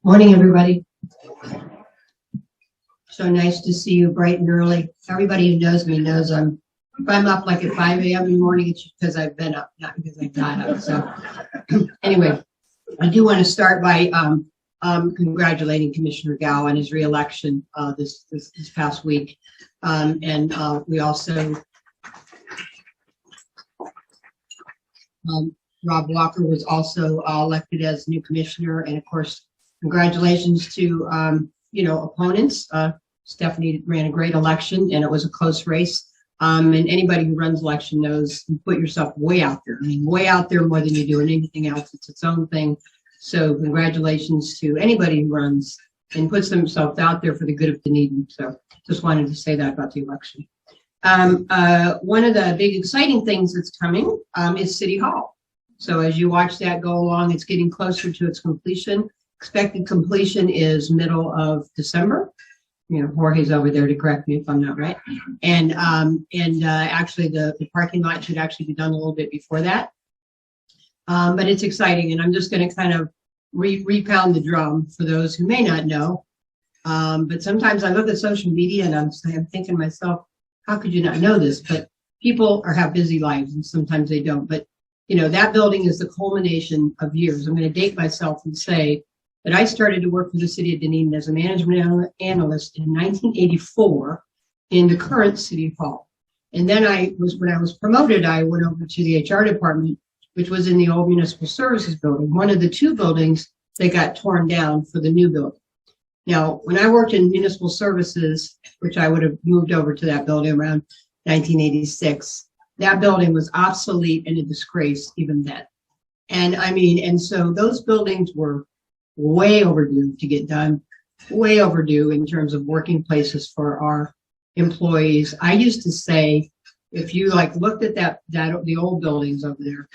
Morning, everybody. So nice to see you bright and early. Everybody who knows me knows if I'm up like at 5 a.m. in the morning, it's because I've been up, not because I got up. So anyway, I do want to start by congratulating Commissioner Gao on his reelection this past week. We also, Rob Walker was also elected as new commissioner, and of course, congratulations to opponents. Stephanie ran a great election, and it was a close race. And anybody who runs election knows you put yourself way out there. I mean, way out there more than you do in anything else. It's its own thing. So congratulations to anybody who runs and puts themselves out there for the good of Dunedin. So just wanted to say that about the election. One of the big exciting things that's coming is City Hall. So as you watch that go along, it's getting closer to its completion. Expected completion is middle of December. Jorge's over there to correct me if I'm not right. And actually the parking lot should actually be done a little bit before that. But it's exciting, and I'm just going to kind of repound the drum for those who may not know. But sometimes I look at social media and I'm thinking to myself, how could you not know this? But people have busy lives, and sometimes they don't. But that building is the culmination of years. I'm going to date myself and say that I started to work for the city of Dunedin as a management analyst in 1984 in the current City Hall. And then when I was promoted, I went over to the HR department, which was in the old municipal services building, one of the two buildings that got torn down for the new building. Now, when I worked in municipal services, which I would have moved over to that building around 1986, that building was obsolete and a disgrace even then. And so those buildings were way overdue to get done, way overdue in terms of working places for our employees. I used to say, if you looked at the old buildings over there,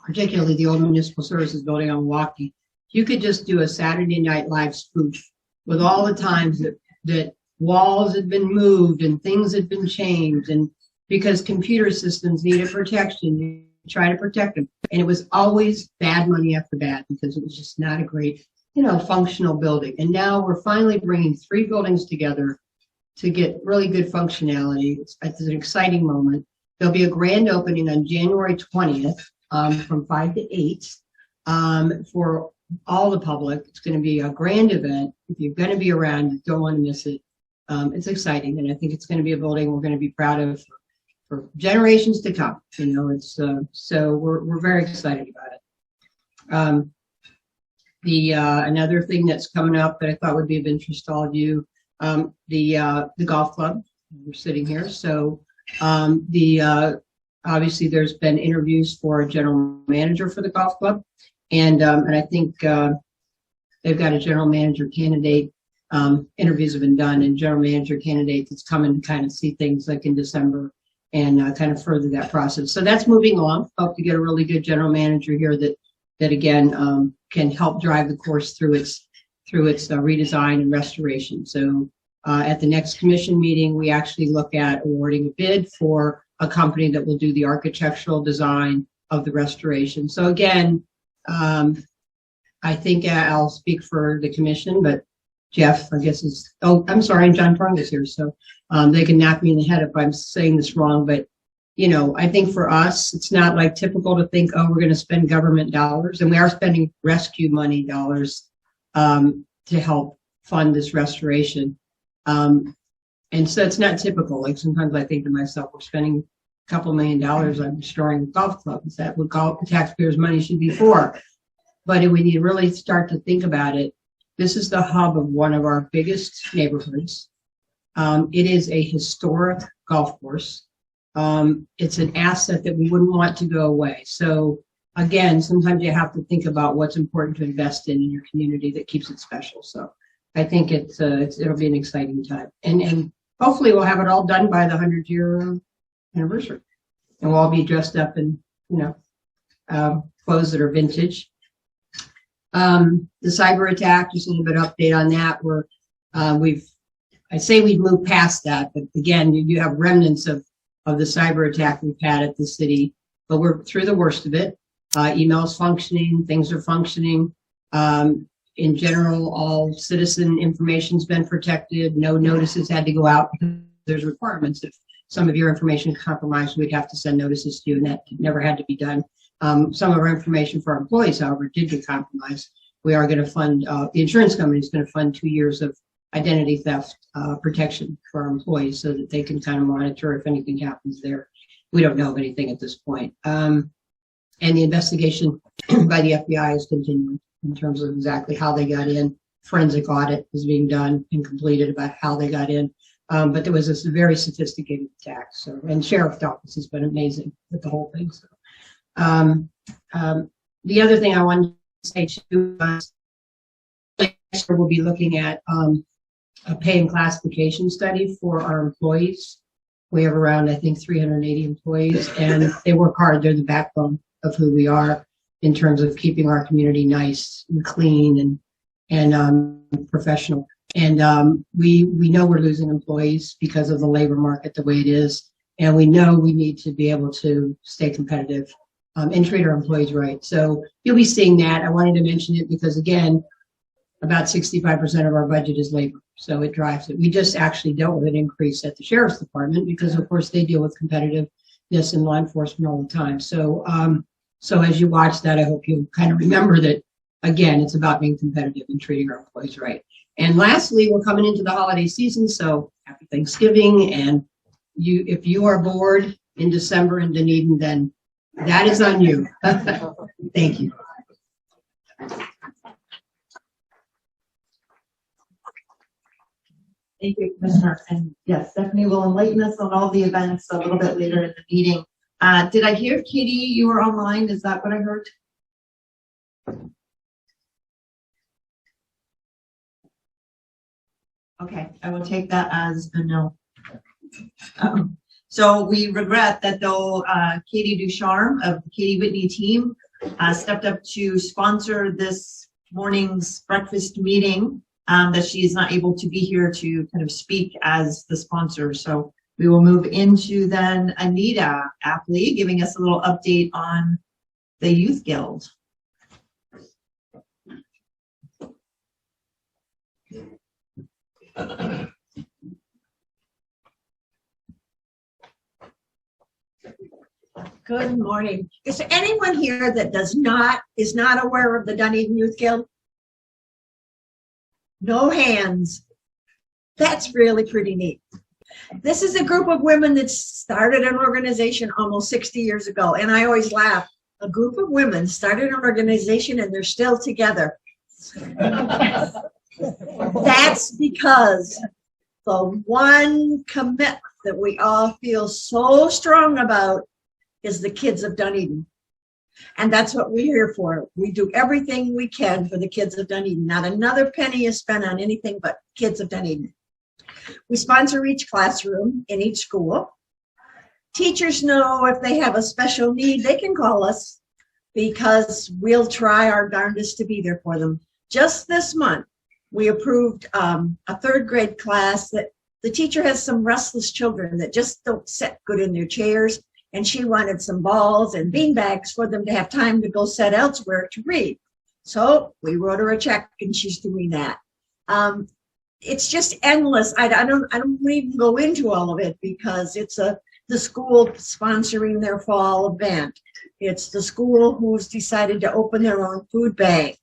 particularly the old municipal services building on Milwaukee, you could just do a Saturday Night Live spoof with all the times that walls had been moved and things had been changed, and because computer systems needed protection, you try to protect them. And it was always bad money after bad because it was just not a great, functional building. And now we're finally bringing three buildings together to get really good functionality. It's an exciting moment. There'll be a grand opening on January 20th from 5 to 8 for all the public. It's going to be a grand event. If you're going to be around, you don't want to miss it. It's exciting, and I think it's going to be a building we're going to be proud of for generations to come. So we're very excited about it. Another thing that's coming up that I thought would be of interest to all of you, the golf club. We're sitting here, so obviously there's been interviews for a general manager for the golf club, and I think they've got a general manager candidate. Interviews have been done, and general manager candidate that's coming to kind of see things like in December and kind of further that process. So that's moving along. Hope to get a really good general manager here that again can help drive the course through its redesign and restoration. So at the next commission meeting, we actually look at awarding a bid for a company that will do the architectural design of the restoration. So again, I think I'll speak for the commission, but Jeff, I guess I'm sorry, John Prong is here, so they can knock me in the head if I'm saying this wrong. But, I think for us, it's not like typical to think, oh, we're going to spend government dollars, and we are spending rescue money dollars to help fund this restoration. And so it's not typical. Like sometimes I think to myself, we're spending a couple $1 million on restoring golf clubs. That what taxpayers' money should be for. But when you really start to think about it, this is the hub of one of our biggest neighborhoods. It is a historic golf course. It's an asset that we wouldn't want to go away. So again, sometimes you have to think about what's important to invest in your community that keeps it special. So I think it'll be an exciting time. And hopefully we'll have it all done by the 100-year anniversary. And we'll all be dressed up in, clothes that are vintage. The cyber attack, just a little bit of update on that. We've moved past that, but again, you have remnants of the cyber attack we've had at the city, but we're through the worst of it. Email's functioning, things are functioning. In general, all citizen information's been protected. No notices had to go out because there's requirements. If some of your information is compromised, we'd have to send notices to you, and that never had to be done. Some of our information for our employees, however, did get compromised. We are going to fund, the insurance company is going to fund 2 years of identity theft protection for our employees so that they can kind of monitor if anything happens there. We don't know of anything at this point. And the investigation by the FBI is continuing in terms of exactly how they got in. Forensic audit is being done and completed about how they got in. But there was this very sophisticated attack. So, and sheriff's office has been amazing with the whole thing. So, the other thing I wanted to say too, we'll be looking at a pay and classification study for our employees. We have around, I think, 380 employees, and they work hard. They're the backbone of who we are in terms of keeping our community nice and clean and professional. And we know we're losing employees because of the labor market the way it is, and we know we need to be able to stay competitive and treat our employees right. So you'll be seeing that. I wanted to mention it because, again, about 65% of our budget is labor, so it drives it. We just actually dealt with an increase at the Sheriff's Department because, of course, they deal with competitiveness in law enforcement all the time. So, so as you watch that, I hope you kind of remember that, again, it's about being competitive and treating our employees right. And lastly, we're coming into the holiday season, so happy Thanksgiving. And if you are bored in December in Dunedin, then that is on you. Thank you. Thank you, Commissioner. And yes, Stephanie will enlighten us on all the events a little bit later in the meeting. Did I hear, Katie, you were online? Is that what I heard? Okay, I will take that as a no. So we regret that though Katie Ducharme of the Katie Whitney team stepped up to sponsor this morning's breakfast meeting, that she is not able to be here to kind of speak as the sponsor. So we will move into then Anita Apley giving us a little update on the Youth Guild. Good morning. Is there anyone here that is not aware of the Dunedin Youth Guild? No hands. That's really pretty neat. This is a group of women that started an organization almost 60 years ago. And I always laugh. A group of women started an organization and they're still together. That's because the one commitment that we all feel so strong about is the kids of Dunedin. And that's what we're here for. We do everything we can for the kids of Dunedin. Not another penny is spent on anything but kids of Dunedin. We sponsor each classroom in each school. Teachers know if they have a special need, they can call us because we'll try our darndest to be there for them. Just this month, we approved a third grade class that the teacher has some restless children that just don't sit good in their chairs. And she wanted some balls and beanbags for them to have time to go sit elsewhere to read. So we wrote her a check and she's doing that. It's just endless. I don't even go into all of it because it's the school sponsoring their fall event. It's the school who's decided to open their own food bank.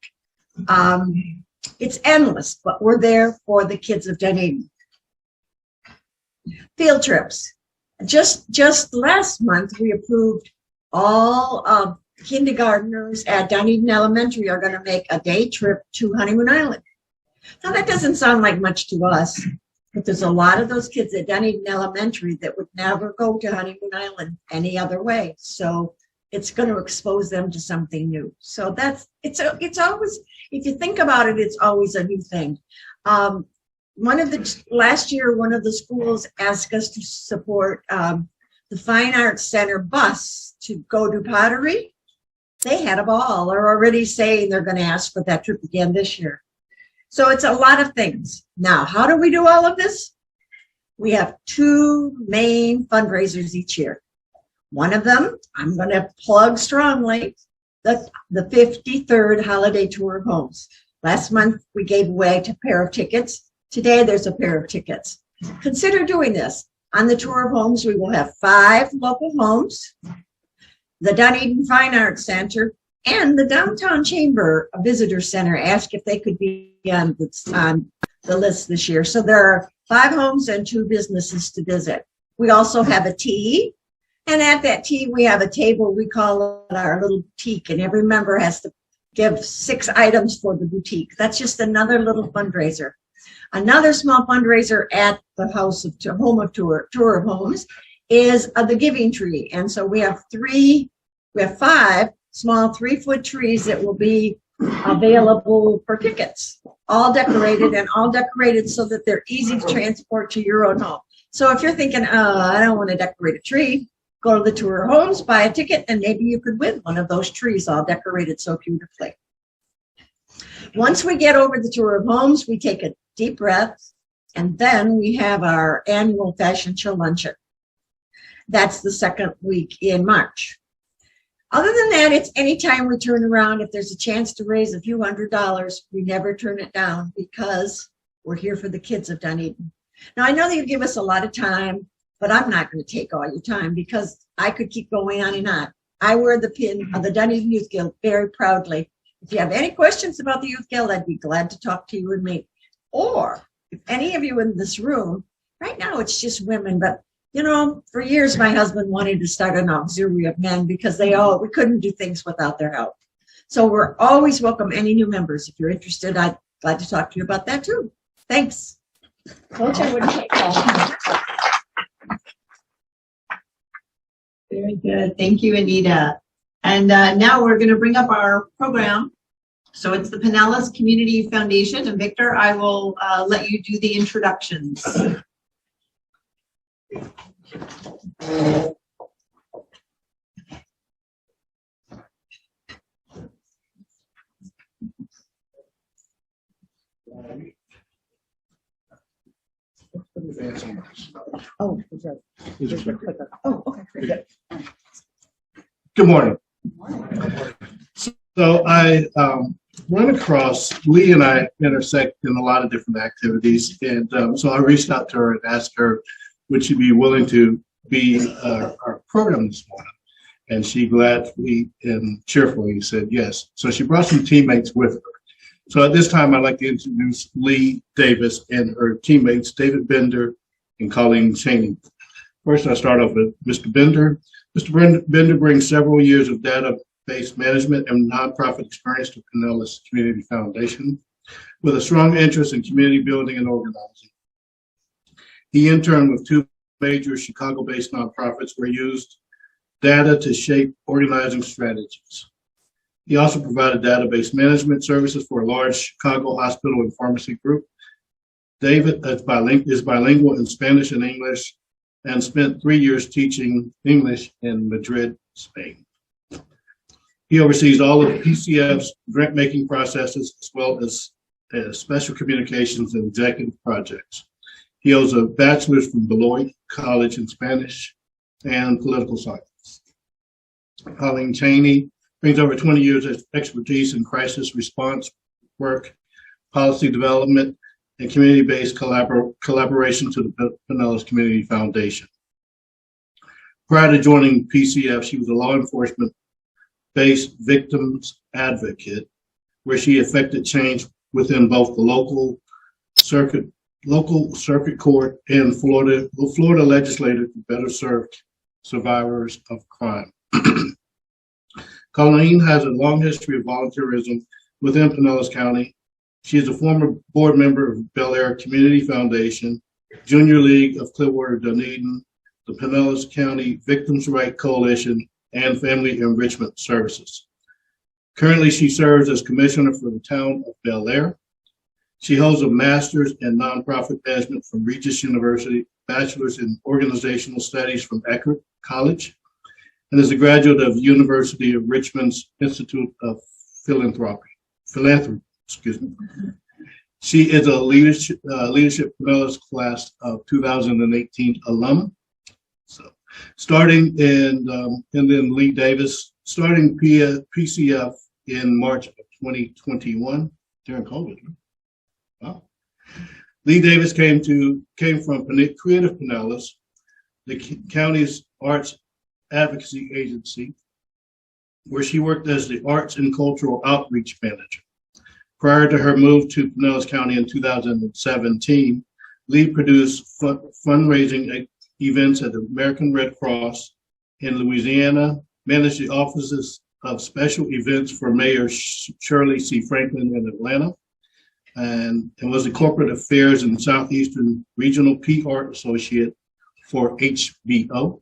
It's endless, but we're there for the kids of Dunedin. Field trips. Just last month, we approved all kindergartners at Dunedin Elementary are going to make a day trip to Honeymoon Island. Now, that doesn't sound like much to us, but there's a lot of those kids at Dunedin Elementary that would never go to Honeymoon Island any other way. So it's going to expose them to something new. So it's always, if you think about it, it's always a new thing. Last year, one of the schools asked us to support the Fine Arts Center bus to go do pottery. They had a ball. They're already saying they're going to ask for that trip again this year. So it's a lot of things. Now, how do we do all of this? We have two main fundraisers each year. One of them, I'm going to plug strongly, the 53rd Holiday Tour of Homes. Last month, we gave away a pair of tickets. Today, there's a pair of tickets. Consider doing this. On the tour of homes, we will have 5 local homes, the Dunedin Fine Arts Center, and the Downtown Chamber Visitor Center asked if they could be on the list this year. So there are 5 homes and 2 businesses to visit. We also have a tea, and at that tea, we have a table. We call it our little boutique, and every member has to give 6 items for the boutique. That's just another little fundraiser. Another small fundraiser at the Tour of Homes is the Giving Tree. And so we have 5 small 3-foot trees that will be available for tickets, all decorated so that they're easy to transport to your own home. So if you're thinking, I don't want to decorate a tree, go to the Tour of Homes, buy a ticket, and maybe you could win one of those trees all decorated so beautifully. Once we get over the Tour of Homes, we take a deep breath, and then we have our annual Fashion Show Luncheon. That's the second week in March. Other than that, it's anytime we turn around. If there's a chance to raise a few $100s, we never turn it down because we're here for the kids of Dunedin. Now, I know that you give us a lot of time, but I'm not going to take all your time because I could keep going on and on. I wear the pin of the Dunedin Youth Guild very proudly. If you have any questions about the Youth Guild, I'd be glad to talk to you and me. Or if any of you in this room, right now it's just women, but you know, for years my husband wanted to start an auxiliary of men because we couldn't do things without their help. So we're always welcome any new members. If you're interested, I'd glad to talk to you about that too. Thanks. Coach, I wouldn't take all. Very good. Thank you, Anita. And now we're going to bring up our program. So it's the Pinellas Community Foundation. And Victor, I will let you do the introductions. Oh, okay. Good. Good morning. So I run across, Leigh and I intersect in a lot of different activities. And so I reached out to her and asked her, would she be willing to be our program this morning? And she gladly and cheerfully said yes. So she brought some teammates with her. So at this time, I'd like to introduce Leigh Davis and her teammates, David Bender and Coleen Chaney. First, I'll start off with Mr. Bender. Mr. Bender brings several years of database management and nonprofit experience to Pinellas Community Foundation with a strong interest in community building and organizing. He interned with 2 major Chicago-based nonprofits where he used data to shape organizing strategies. He also provided database management services for a large Chicago hospital and pharmacy group. David is bilingual in Spanish and English and spent 3 years teaching English in Madrid, Spain. He oversees all of PCF's grant-making processes as well as special communications and executive projects. He holds a bachelor's from Beloit College in Spanish and political science. Coleen Chaney brings over 20 years of expertise in crisis response work, policy development, and community-based collaboration to the Pinellas Community Foundation. Prior to joining PCF, she was a law enforcement-based victims advocate, where she effected change within both the local circuit court and Florida legislature to better serve survivors of crime. Coleen has a long history of volunteerism within Pinellas County. She is a former board member of Bel Air Community Foundation, Junior League of Clearwater Dunedin, the Pinellas County Victims' Right Coalition, and Family Enrichment Services. Currently, she serves as commissioner for the town of Bel Air. She holds a master's in nonprofit management from Regis University, bachelor's in organizational studies from Eckerd College, and is a graduate of University of Richmond's Institute of Philanthropy. She is a leadership Pinellas class of 2018 alum. So, and then Leigh Davis, starting PCF in March of 2021. during COVID. Wow. Leigh Davis came from Creative Pinellas, the county's arts advocacy agency, where she worked as the arts and cultural outreach manager. Prior to her move to Pinellas County in 2017, Leigh produced fundraising events at the American Red Cross in Louisiana, managed the offices of special events for Mayor Shirley C. Franklin in Atlanta, and was the corporate affairs and Southeastern Regional PR Associate for HBO.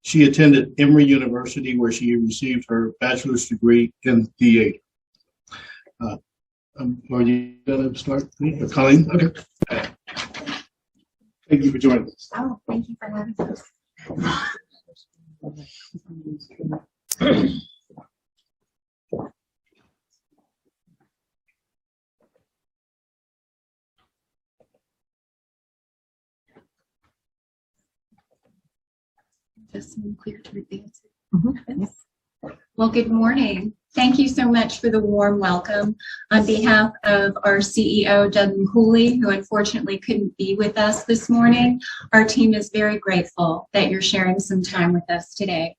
She attended Emory University, where she received her bachelor's degree in theater. Are you going to start? Coleen? Okay. Thank you for joining us. Oh, thank you for having us. Just clear to advance. Yes. Well, good morning. Thank you so much for the warm welcome. On behalf of our CEO, Dunedin Cooley, who unfortunately couldn't be with us this morning, our team is very grateful that you're sharing some time with us today.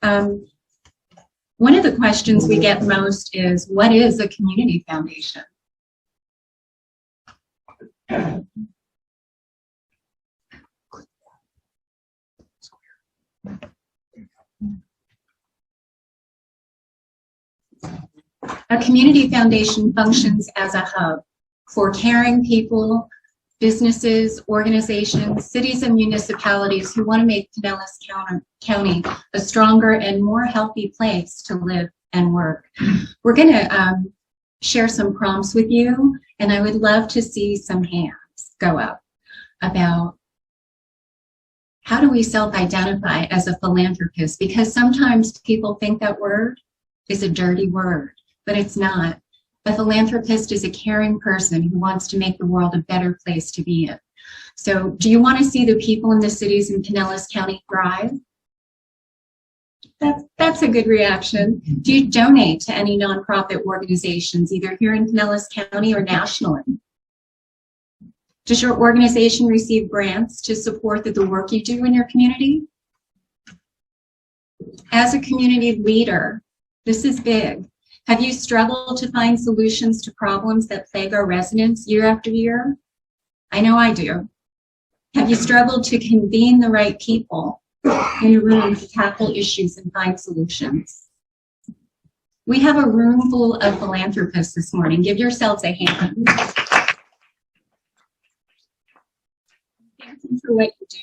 One of the questions we get most is, what is a community foundation? A community foundation functions as a hub for caring people, businesses, organizations, cities, and municipalities who want to make Pinellas County a stronger and more healthy place to live and work. We're going to share some prompts with you, and I would love to see some hands go up about how do we self-identify as a philanthropist, because sometimes people think that word is a dirty word, but it's not. A philanthropist is a caring person who wants to make the world a better place to be in. So do you want to see the people in the cities in Pinellas County thrive? That's a good reaction. Do you donate to any nonprofit organizations, either here in Pinellas County or nationally? Does your organization receive grants to support the work you do in your community? As a community leader, this is big. Have you struggled to find solutions to problems that plague our residents year after year? I know I do. Have you struggled to convene the right people in a room to tackle issues and find solutions? We have a room full of philanthropists this morning. Give yourselves a hand. Thank you for what you do.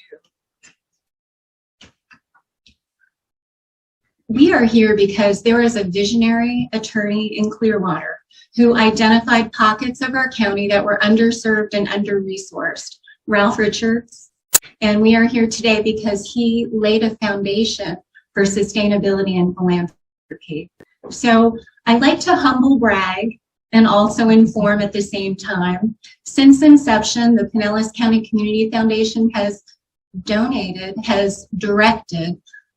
We are here because there is a visionary attorney in Clearwater who identified pockets of our county that were underserved and under-resourced, Ralph Richards. And we are here today because he laid a foundation for sustainability and philanthropy. So I'd like to humble brag and also inform at the same time. Since inception, the Pinellas County Community Foundation has directed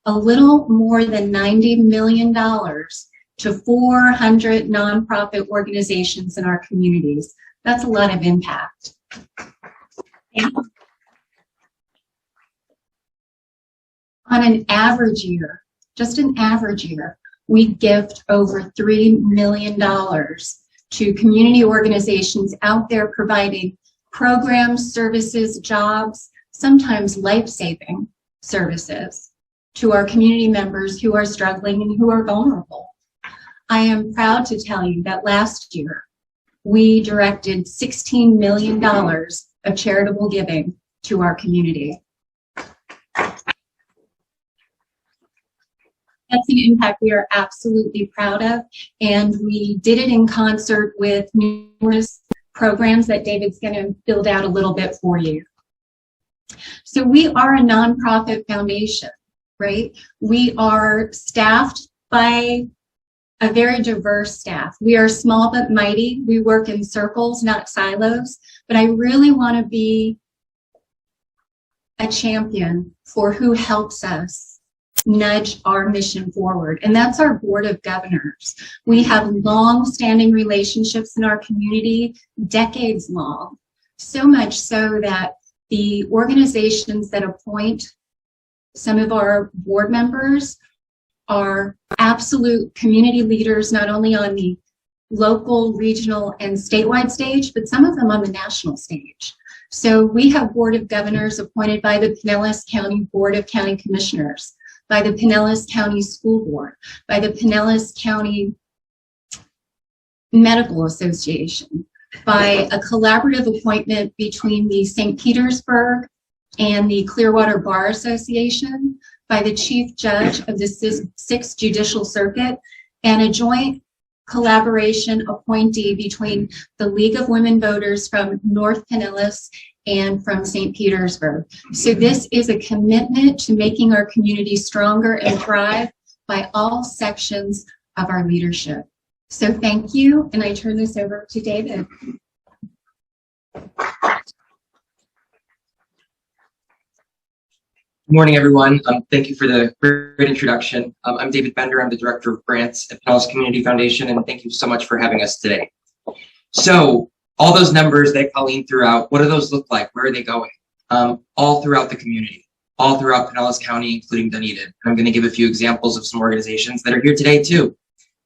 a little more than $90 million to 400 nonprofit organizations in our communities. That's a lot of impact. On an average year, just an average year, we gift over $3 million to community organizations out there providing programs, services, jobs, sometimes life-saving services to our community members who are struggling and who are vulnerable. I am proud to tell you that last year, we directed $16 million of charitable giving to our community. That's an impact we are absolutely proud of, and we did it in concert with numerous programs that David's going to build out a little bit for you. So we are a nonprofit foundation, right? We are staffed by a very diverse staff. We are small but mighty. We work in circles, not silos, but I really want to be a champion for who helps us nudge our mission forward, and that's our Board of Governors. We have long-standing relationships in our community, decades long, so much so that the organizations that appoint some of our board members are absolute community leaders, not only on the local, regional, and statewide stage, but some of them on the national stage. So we have Board of Governors appointed by the Pinellas County Board of County Commissioners, by the Pinellas County School Board, by the Pinellas County Medical Association, by a collaborative appointment between the St. Petersburg and the Clearwater Bar Association, by the Chief Judge of the 6th Judicial Circuit, and a joint collaboration appointee between the League of Women Voters from North Pinellas and from St. Petersburg. So this is a commitment to making our community stronger and thrive by all sections of our leadership. So thank you, and I turn this over to David. Good morning, everyone. Thank you for the great introduction. I'm David Bender. I'm the Director of Grants at Pinellas Community Foundation, and thank you so much for having us today. So all those numbers that Coleen threw out, what do those look like? Where are they going? All throughout the community, all throughout Pinellas County, including Dunedin. And I'm going to give a few examples of some organizations that are here today too,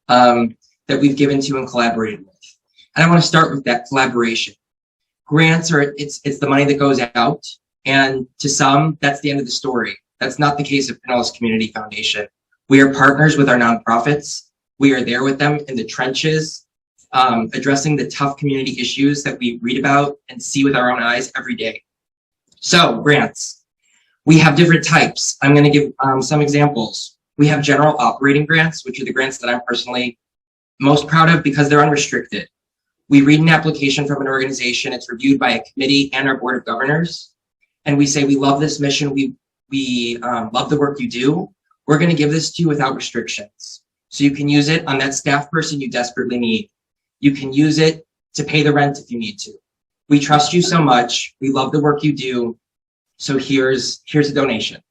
that we've given to and collaborated with. And I want to start with that collaboration. Grants are, it's the money that goes out. And to some, that's the end of the story. That's not the case of Pinellas Community Foundation. We are partners with our nonprofits. We are there with them in the trenches, addressing the tough community issues that we read about and see with our own eyes every day. So, grants. We have different types. I'm going to give some examples. We have general operating grants, which are the grants that I'm personally most proud of because they're unrestricted. We read an application from an organization. It's reviewed by a committee and our Board of Governors. And we say, we love this mission. We love the work you do. We're going to give this to you without restrictions. So you can use it on that staff person you desperately need. You can use it to pay the rent if you need to. We trust you so much. We love the work you do. So here's a donation.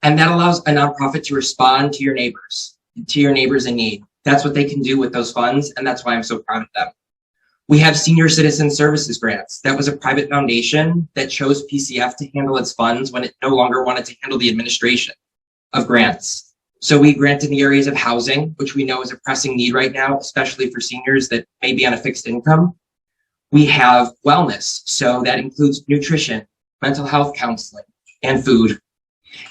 And that allows a nonprofit to respond to your neighbors in need. That's what they can do with those funds. And that's why I'm so proud of them. We have Senior Citizen Services Grants. That was a private foundation that chose PCF to handle its funds when it no longer wanted to handle the administration of grants. So we grant in the areas of housing, which we know is a pressing need right now, especially for seniors that may be on a fixed income. We have wellness. So that includes nutrition, mental health counseling, and food.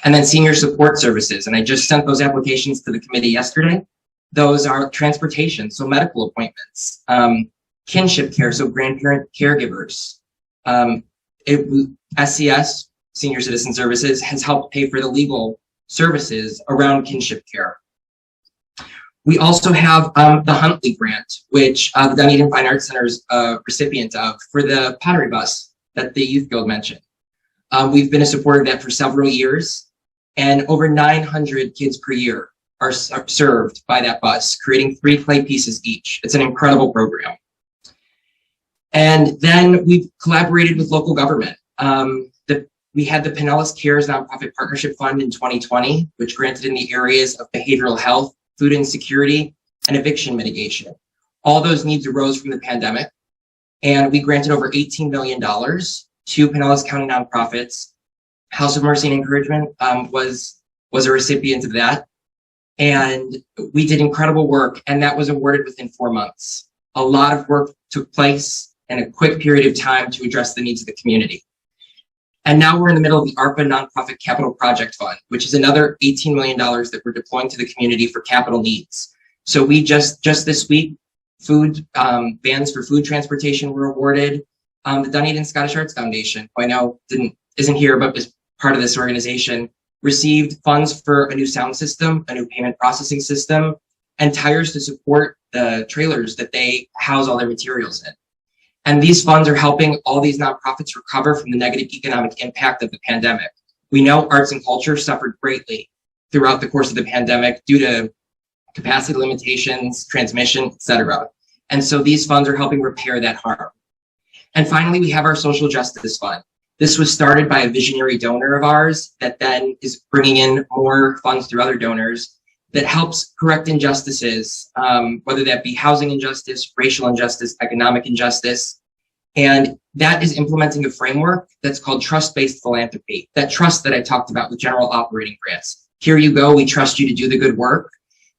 And then senior support services. And I just sent those applications to the committee yesterday. Those are transportation, so medical appointments, kinship care, so grandparent caregivers. SCS, Senior Citizen Services, has helped pay for the legal services around kinship care. We also have the Huntley Grant, which the Dunedin Fine Arts Center is a recipient of for the pottery bus that the Youth Guild mentioned. We've been a supporter of that for several years, and over 900 kids per year are served by that bus, creating 3 clay pieces each. It's an incredible program. And then we've collaborated with local government. We had the Pinellas Cares Nonprofit Partnership Fund in 2020, which granted in the areas of behavioral health, food insecurity, and eviction mitigation. All those needs arose from the pandemic, and we granted over $18 million to Pinellas County nonprofits. House of Mercy and Encouragement was a recipient of that. And we did incredible work, and that was awarded within 4 months. A lot of work took place in a quick period of time to address the needs of the community. And now we're in the middle of the ARPA Nonprofit Capital Project Fund, which is another $18 million that we're deploying to the community for capital needs. So we just this week, food vans for food transportation were awarded. The Dunedin Scottish Arts Foundation, who I know isn't here, but is part of this organization, received funds for a new sound system, a new payment processing system, and tires to support the trailers that they house all their materials in. And these funds are helping all these nonprofits recover from the negative economic impact of the pandemic. We know arts and culture suffered greatly throughout the course of the pandemic due to capacity limitations, transmission, etc. And so these funds are helping repair that harm. And finally, we have our social justice fund. This was started by a visionary donor of ours that then is bringing in more funds through other donors that helps correct injustices, whether that be housing injustice, racial injustice, economic injustice. And that is implementing a framework that's called trust-based philanthropy, that trust that I talked about with general operating grants. Here you go, we trust you to do the good work.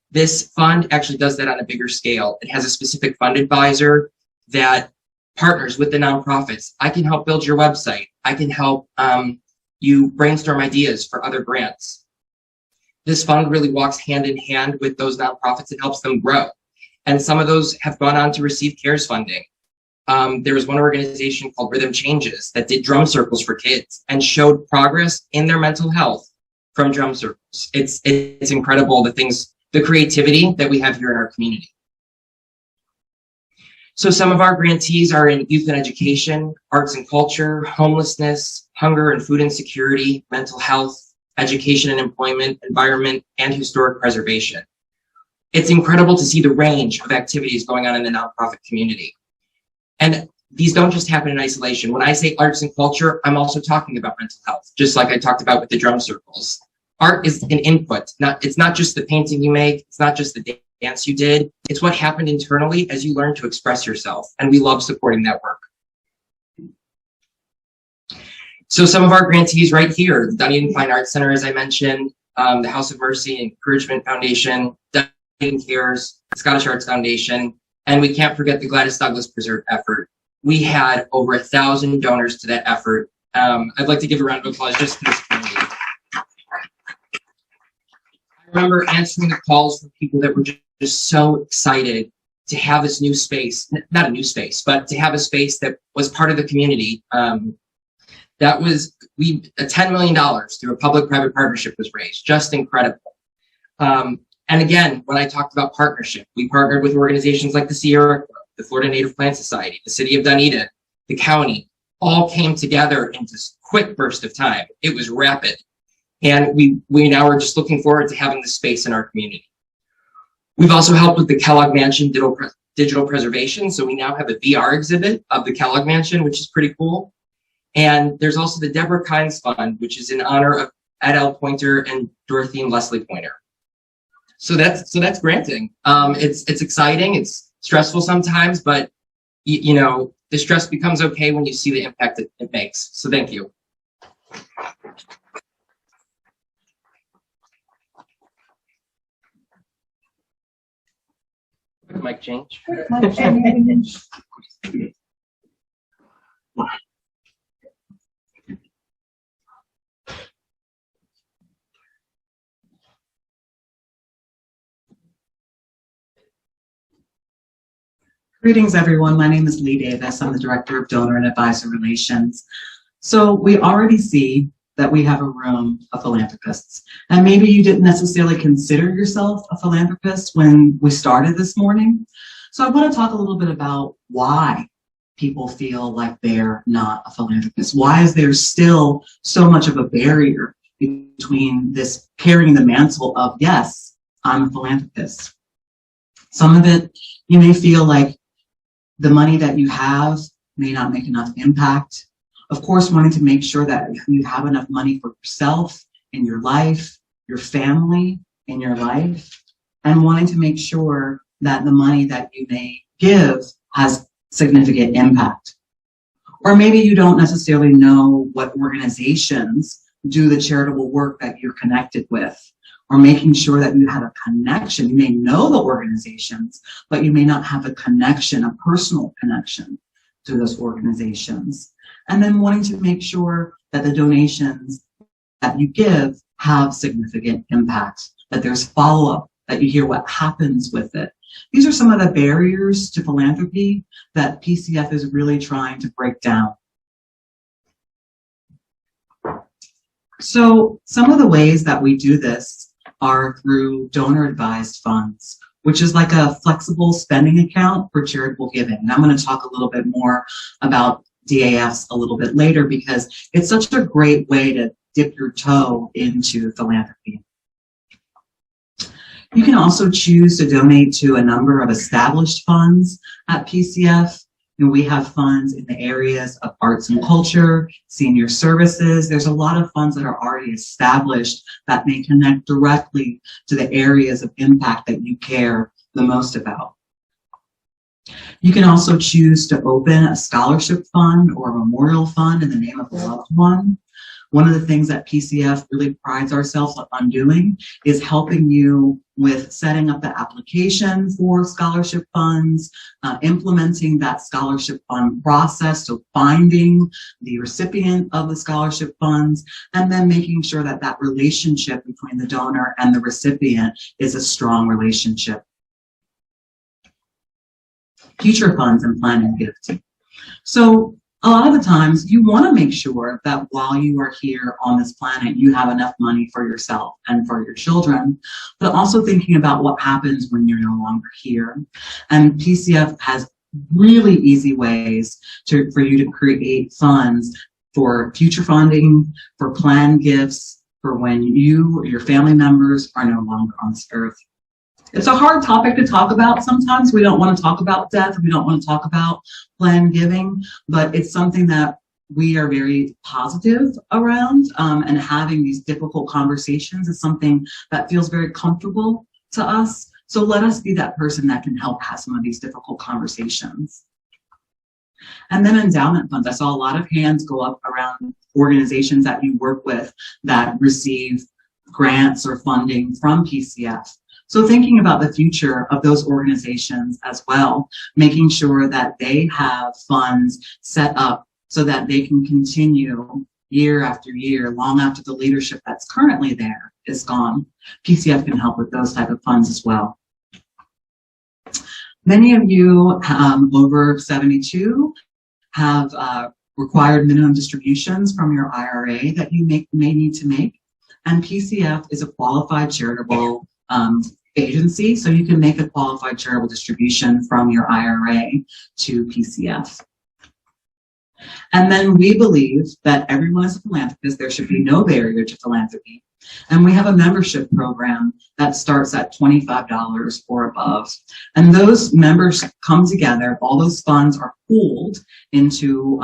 This fund actually does that on a bigger scale. It has a specific fund advisor that partners with the nonprofits. I can help build your website. I can help you brainstorm ideas for other grants. This fund really walks hand in hand with those nonprofits and helps them grow. And some of those have gone on to receive CARES funding. There was one organization called Rhythm Changes that did drum circles for kids and showed progress in their mental health from drum circles. It's incredible the creativity that we have here in our community. So some of our grantees are in youth and education, arts and culture, homelessness, hunger and food insecurity, mental health, education and employment, environment, and historic preservation. It's incredible to see the range of activities going on in the nonprofit community. And these don't just happen in isolation. When I say arts and culture, I'm also talking about mental health, just like I talked about with the drum circles. Art is an input. It's not just the painting you make. It's not just the dance you did. It's what happened internally as you learn to express yourself. And we love supporting that work. So some of our grantees right here, the Dunedin Fine Arts Center, as I mentioned, the House of Mercy and Encouragement Foundation, Dunedin Cares, Scottish Arts Foundation, and we can't forget the Gladys Douglas Preserve effort. We had over 1,000 donors to that effort. I'd like to give a round of applause just to this community. I remember answering the calls from people that were just so excited to have this new space, not a new space, but to have a space that was part of the community. $10 million through a public-private partnership was raised, just incredible. And again, when I talked about partnership, we partnered with organizations like the Sierra Club, the Florida Native Plant Society, the City of Dunedin, the county, all came together in this quick burst of time. It was rapid. And we now are just looking forward to having this space in our community. We've also helped with the Kellogg Mansion digital preservation. So we now have a VR exhibit of the Kellogg Mansion, which is pretty cool. And there's also the Deborah Kynes Fund, which is in honor of Ed L. Pointer and Dorothy and Leslie Pointer. So that's granting. It's exciting. It's stressful sometimes, but you know, the stress becomes okay when you see the impact it makes. So thank you. Mic change. Greetings, everyone. My name is Leigh Davis. I'm the Director of Donor and Advisor Relations. So we already see that we have a room of philanthropists. And maybe you didn't necessarily consider yourself a philanthropist when we started this morning. So I want to talk a little bit about why people feel like they're not a philanthropist. Why is there still so much of a barrier between this carrying the mantle of, yes, I'm a philanthropist? Some of it, you may feel like the money that you have may not make enough impact. Of course, wanting to make sure that you have enough money for yourself in your life, your family in your life, and wanting to make sure that the money that you may give has significant impact. Or maybe you don't necessarily know what organizations do the charitable work that you're connected with, or making sure that you have a connection. You may know the organizations, but you may not have a connection, a personal connection to those organizations. And then wanting to make sure that the donations that you give have significant impact, that there's follow-up, that you hear what happens with it. These are some of the barriers to philanthropy that PCF is really trying to break down. So some of the ways that we do this are through donor advised funds, which is like a flexible spending account for charitable giving. And I'm going to talk a little bit more about DAFs a little bit later because it's such a great way to dip your toe into philanthropy. You can also choose to donate to a number of established funds at PCF. And we have funds in the areas of arts and culture, senior services. There's a lot of funds that are already established that may connect directly to the areas of impact that you care the most about. You can also choose to open a scholarship fund or a memorial fund in the name of a loved one. One of the things that PCF really prides ourselves on doing is helping you with setting up the application for scholarship funds, implementing that scholarship fund process, so finding the recipient of the scholarship funds, and then making sure that that relationship between the donor and the recipient is a strong relationship. Future funds and planning gifting. So a lot of the times you want to make sure that while you are here on this planet, you have enough money for yourself and for your children, but also thinking about what happens when you're no longer here. And PCF has really easy ways for you to create funds for future funding, for planned gifts, for when you or your family members are no longer on this earth. It's a hard topic to talk about sometimes. We don't want to talk about death. We don't want to talk about planned giving, but it's something that we are very positive around, and having these difficult conversations is something that feels very comfortable to us. So let us be that person that can help have some of these difficult conversations. And then endowment funds. I saw a lot of hands go up around organizations that you work with that receive grants or funding from PCF. So thinking about the future of those organizations as well, making sure that they have funds set up so that they can continue year after year, long after the leadership that's currently there is gone. PCF can help with those type of funds as well. Many of you over 72 have required minimum distributions from your IRA that you may need to make. And PCF is a qualified charitable agency, so you can make a qualified charitable distribution from your IRA to PCF. And then we believe that everyone is a philanthropist. There should be no barrier to philanthropy. And we have a membership program that starts at $25 or above. And those members come together. All those funds are pooled into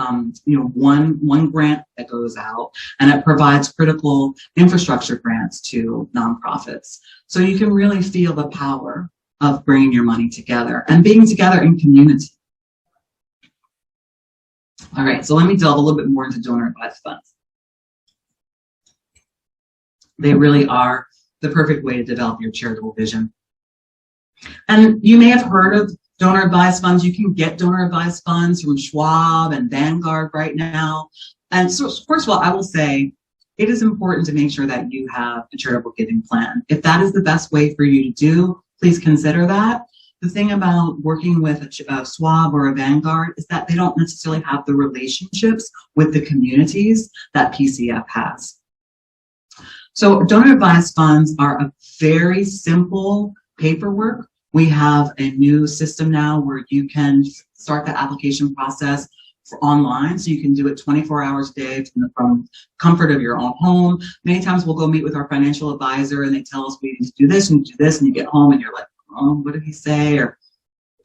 one grant that goes out, and it provides critical infrastructure grants to nonprofits. So you can really feel the power of bringing your money together and being together in community. All right, so let me delve a little bit more into donor advised funds. They really are the perfect way to develop your charitable vision. And you may have heard of donor advised funds. You can get donor advised funds from Schwab and Vanguard right now. And so, first of all, I will say it is important to make sure that you have a charitable giving plan. If that is the best way for you to do, please consider that. The thing about working with a Schwab or a Vanguard is that they don't necessarily have the relationships with the communities that PCF has. So donor advised funds are a very simple paperwork. We have a new system now where you can start the application process online, so you can do it 24 hours a day from comfort of your own home. Many times we'll go meet with our financial advisor and they tell us we need to do this and do this, and you get home and you're like, oh, what did he say? Or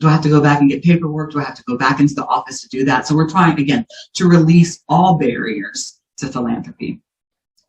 do I have to go back and get paperwork? Do I have to go back into the office to do that? So we're trying, again, to release all barriers to philanthropy.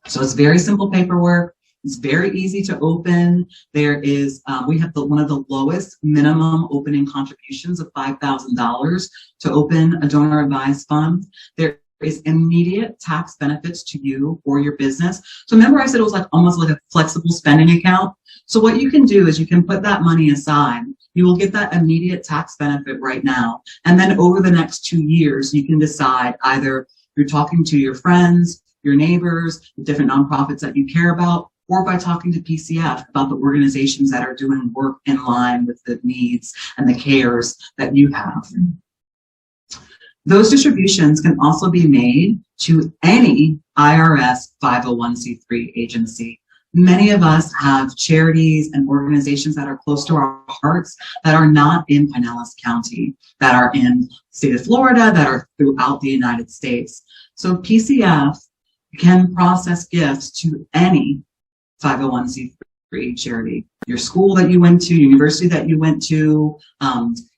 So it's very simple paperwork. It's very easy to open. There is, we have one of the lowest minimum opening contributions of $5,000 to open a donor advised fund. There is immediate tax benefits to you or your business. So remember I said it was like almost like a flexible spending account. So what you can do is you can put that money aside. You will get that immediate tax benefit right now. And then over the next 2 years, you can decide either you're talking to your friends, your neighbors, the different nonprofits that you care about, or by talking to PCF about the organizations that are doing work in line with the needs and the cares that you have. Those distributions can also be made to any IRS 501c3 agency. Many of us have charities and organizations that are close to our hearts that are not in Pinellas County, that are in the state of Florida, that are throughout the United States. So PCF can process gifts to any 501c3 charity. Your school that you went to, university that you went to,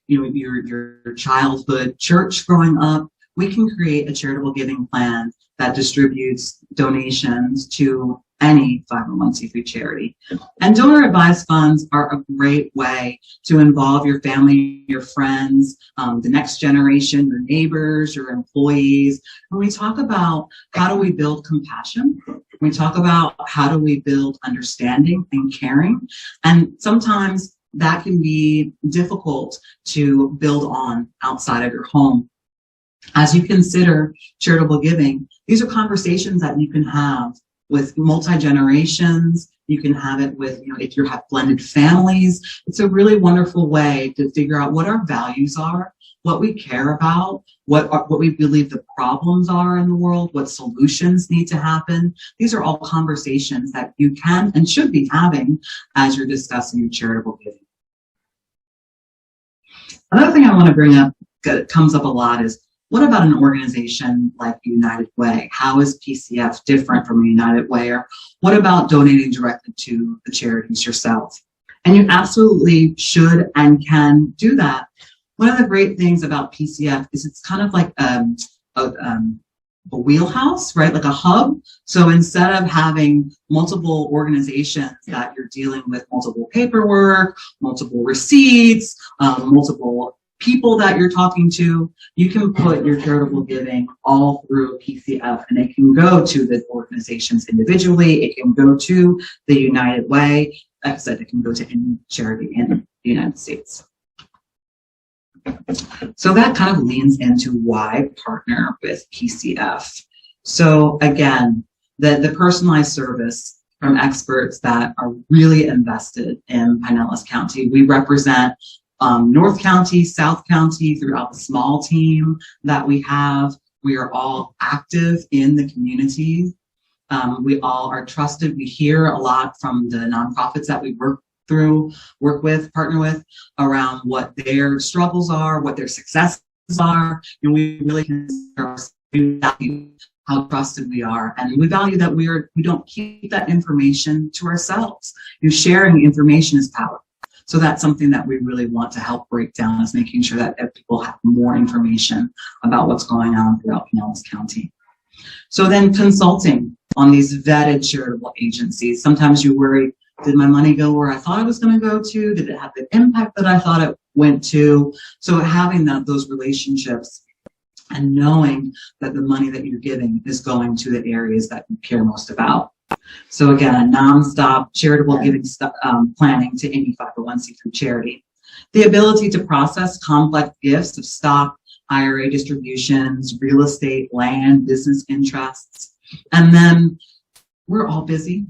your childhood church growing up, we can create a charitable giving plan that distributes donations to any 501c3 charity. And donor advised funds are a great way to involve your family, your friends, the next generation, your neighbors, your employees. When we talk about how do we build compassion, we talk about how do we build understanding and caring. And sometimes that can be difficult to build on outside of your home. As you consider charitable giving, these are conversations that you can have with multi-generations. You can have it with, if you have blended families. It's a really wonderful way to figure out what our values are, what we care about, what we believe the problems are in the world, what solutions need to happen. These are all conversations that you can and should be having as you're discussing your charitable giving. Another thing I want to bring up that comes up a lot is, what about an organization like United Way? How is PCF different from United Way? Or what about donating directly to the charities yourself? And you absolutely should and can do that. One of the great things about PCF is it's kind of like a wheelhouse, right? Like a hub. So instead of having multiple organizations that you're dealing with multiple paperwork, multiple receipts, multiple people that you're talking to, you can put your charitable giving all through PCF, and it can go to the organizations individually. It can go to the United Way. Like I said, it can go to any charity in the United States. So that kind of leans into why partner with PCF. So again, the personalized service from experts that are really invested in Pinellas County. We represent North County, South County, throughout the small team that we have. We are all active in the community. We all are trusted. We hear a lot from the nonprofits that we work with, partner with, around what their struggles are, what their successes are. And we really value how trusted we are. And we value that we don't keep that information to ourselves. Sharing information is power. So that's something that we really want to help break down, is making sure that people have more information about what's going on throughout Pinellas County. So then consulting on these vetted charitable agencies. Sometimes you worry, did my money go where I thought it was going to go to? Did it have the impact that I thought it went to? So having those relationships and knowing that the money that you're giving is going to the areas that you care most about. So again, a nonstop charitable giving planning to any 501c3 charity. The ability to process complex gifts of stock, IRA distributions, real estate, land, business interests. And then we're all busy.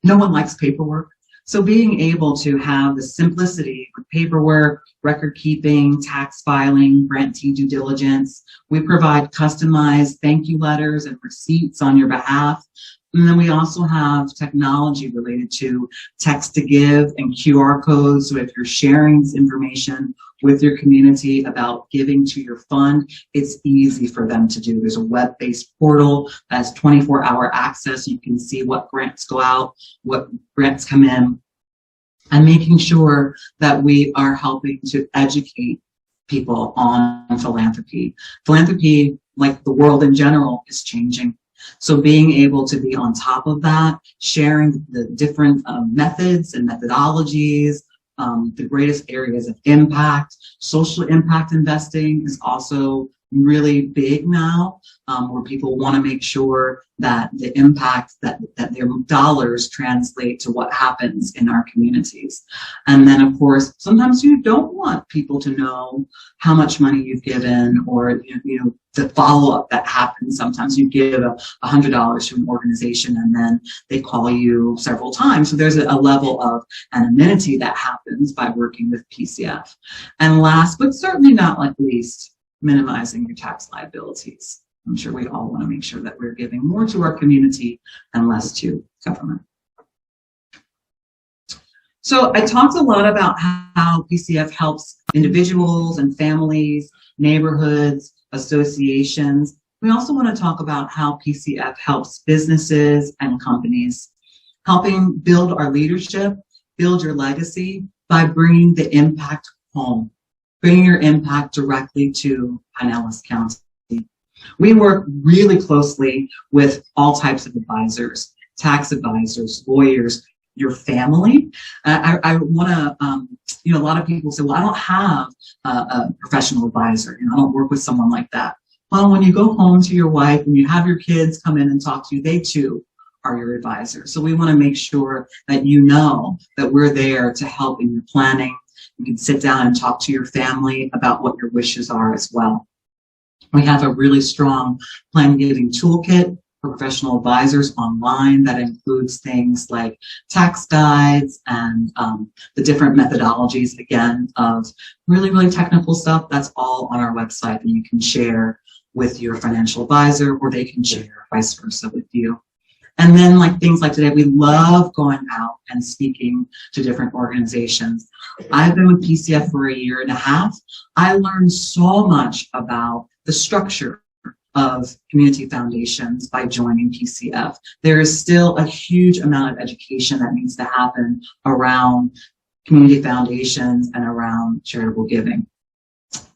No one likes paperwork. So being able to have the simplicity of paperwork, record keeping, tax filing, grantee due diligence. We provide customized thank you letters and receipts on your behalf. And then we also have technology related to text to give and QR codes. So if you're sharing this information with your community about giving to your fund, it's easy for them to do. There's a web-based portal that has 24-hour access. You can see what grants go out, what grants come in, and making sure that we are helping to educate people on philanthropy. Philanthropy, like the world in general, is changing. So being able to be on top of that, sharing the different methods and methodologies, the greatest areas of impact. Social impact investing is also really big now, where people want to make sure that the impact that their dollars translate to what happens in our communities. And then, of course, sometimes you don't want people to know how much money you've given, or the follow-up that happens. Sometimes you give $100 to an organization and then they call you several times. So there's a level of anonymity that happens by working with PCF. And last, but certainly not least, minimizing your tax liabilities. I'm sure we all want to make sure that we're giving more to our community and less to government. So I talked a lot about how PCF helps individuals and families, neighborhoods, associations. We also want to talk about how PCF helps businesses and companies, helping build our leadership, build your legacy by bringing the impact home. bringing your impact directly to Pinellas County. We work really closely with all types of advisors, tax advisors, lawyers, your family. I want to, a lot of people say, well, I don't have a professional advisor. I don't work with someone like that. Well, when you go home to your wife and you have your kids come in and talk to you, they too are your advisor. So we want to make sure that you know that we're there to help in your planning. You can sit down and talk to your family about what your wishes are as well. We have a really strong plan giving toolkit for professional advisors online that includes things like tax guides and the different methodologies, again, of really, really technical stuff. That's all on our website that you can share with your financial advisor, or they can share vice versa with you. And then like things like today, we love going out and speaking to different organizations. I've been with PCF for a year and a half. I learned so much about the structure of community foundations by joining PCF. There is still a huge amount of education that needs to happen around community foundations and around charitable giving.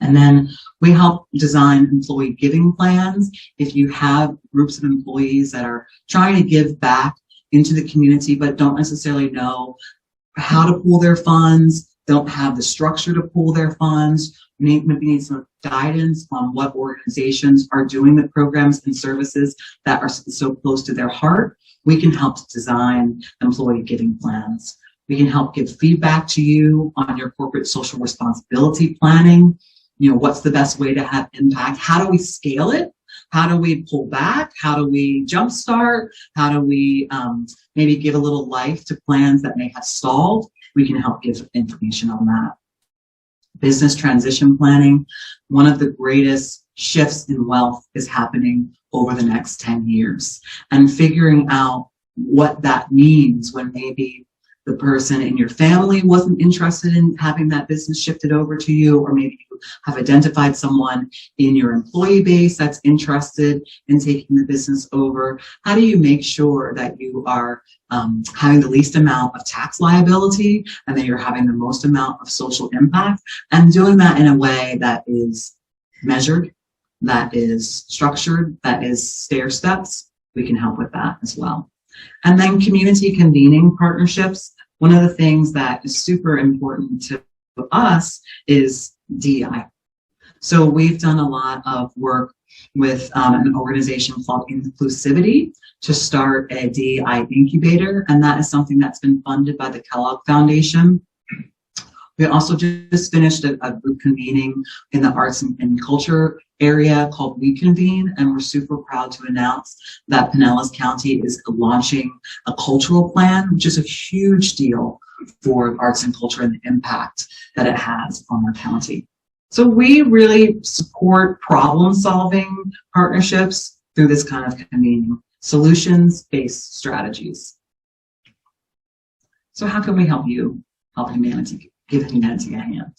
And then we help design employee giving plans. If you have groups of employees that are trying to give back into the community but don't necessarily know how to pool their funds, don't have the structure to pool their funds, maybe need some guidance on what organizations are doing the programs and services that are so close to their heart, we can help to design employee giving plans. We can help give feedback to you on your corporate social responsibility planning. What's the best way to have impact? How do we scale it? How do we pull back? How do we jumpstart? How do we maybe give a little life to plans that may have stalled? We can help give information on that. Business transition planning. One of the greatest shifts in wealth is happening over the next 10 years. And figuring out what that means when maybe the person in your family wasn't interested in having that business shifted over to you, or maybe you have identified someone in your employee base that's interested in taking the business over. How do you make sure that you are having the least amount of tax liability and that you're having the most amount of social impact, and doing that in a way that is measured, that is structured, that is stair steps? We can help with that as well. And then community convening partnerships. One of the things that is super important to us is DEI. So we've done a lot of work with an organization called Inclusivity to start a DEI incubator, and that is something that's been funded by the Kellogg Foundation. We also just finished a group convening in the arts and culture area called We Convene, and we're super proud to announce that Pinellas County is launching a cultural plan, which is a huge deal for arts and culture and the impact that it has on our county. So we really support problem-solving partnerships through this kind of convening, solutions-based strategies. So how can we help you help humanity? Give humanity a hand.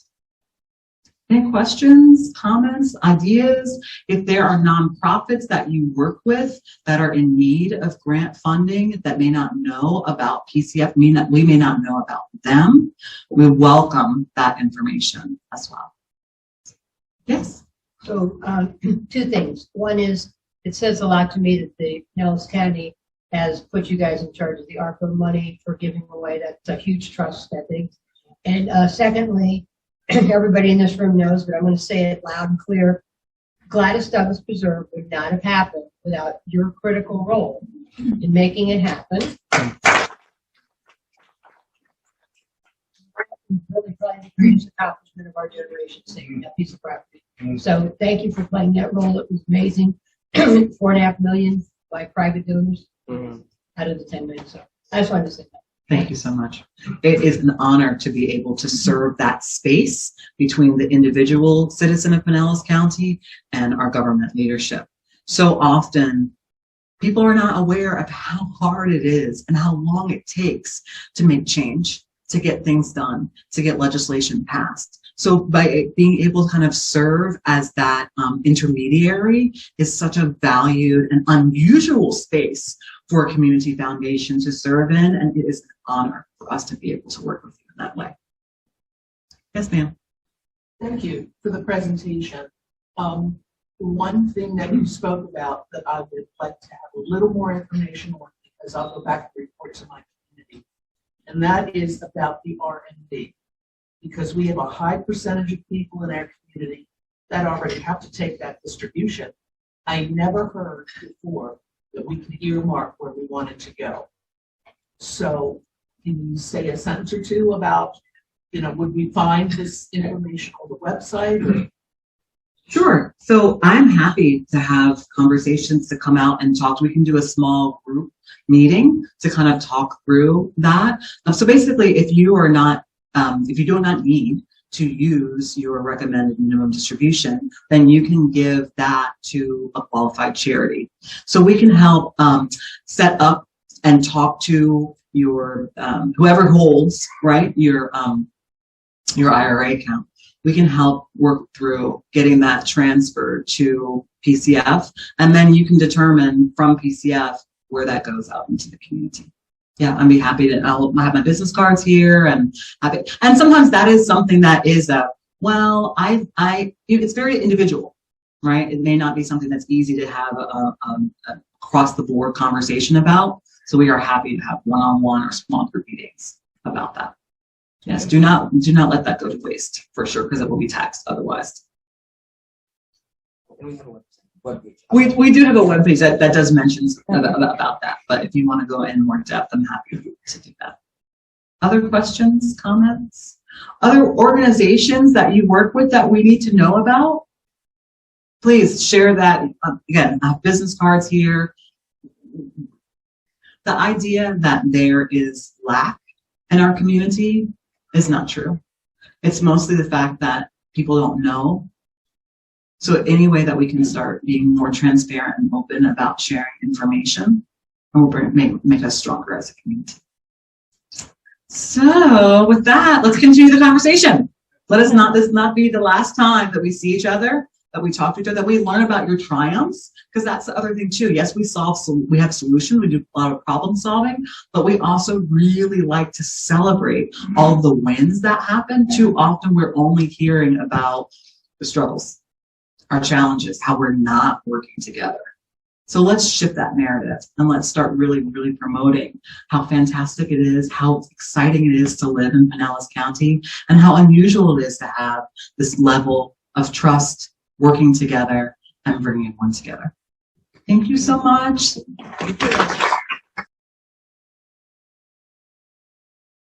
Any questions, comments, ideas? If there are nonprofits that you work with that are in need of grant funding that may not know about PCF, we may not know about them, we welcome that information as well. Yes? So two things. One is, it says a lot to me that the Pinellas County has put you guys in charge of the ARPA money for giving away. That's a huge trust, I think. And secondly, everybody in this room knows, but I'm going to say it loud and clear, Gladys Douglas Preserve would not have happened without your critical role in making it happen. Really probably the greatest accomplishment of our generation, saving that piece of property. So thank you for playing that role. It was amazing. $4.5 million by private donors out of the 10 million. So I just wanted to say that. Thank you so much. It is an honor to be able to serve that space between the individual citizen of Pinellas County and our government leadership. So often, people are not aware of how hard it is and how long it takes to make change, to get things done, to get legislation passed. So by being able to kind of serve as that intermediary is such a valued and unusual space for a community foundation to serve in, and it is an honor for us to be able to work with you in that way. Yes, ma'am. Thank you for the presentation. One thing that you spoke about that I would like to have a little more information on, because I'll go back and report to my community, and that is about the R&D, because we have a high percentage of people in our community that already have to take that distribution. I never heard before that we can earmark where we want it to go. So can you say a sentence or two about, would we find this information on the website? Or? Sure. So I'm happy to have conversations to come out and talk. We can do a small group meeting to kind of talk through that. So basically, if you do not need to use your recommended minimum distribution, then you can give that to a qualified charity. So we can help set up and talk to your whoever holds, right, your IRA account. We can help work through getting that transferred to PCF, and then you can determine from PCF where that goes out into the community. Yeah, I'd be happy to. I'll have my business cards here, and sometimes that is something that is it's very individual, right? It may not be something that's easy to have a across the board conversation about. So we are happy to have one-on-one or small group meetings about that. Yes, do not let that go to waste, for sure, because it will be taxed otherwise. We do have a webpage that does mention about that, but if you want to go in more depth, I'm happy to do that. Other questions, comments? Other organizations that you work with that we need to know about? Please share that. Again, I have business cards here. The idea that there is lack in our community is not true. It's mostly the fact that people don't know. So any way that we can start being more transparent and open about sharing information, will make us stronger as a community. So with that, let's continue the conversation. This not be the last time that we see each other, that we talk to each other, that we learn about your triumphs, because that's the other thing too. Yes, we have solutions, we do a lot of problem solving, but we also really like to celebrate all of the wins that happen. Too often we're only hearing about the struggles, our challenges, how we're not working together. So let's shift that narrative and let's start really, really promoting how fantastic it is, how exciting it is to live in Pinellas County, and how unusual it is to have this level of trust, working together, and bringing everyone together. Thank you so much.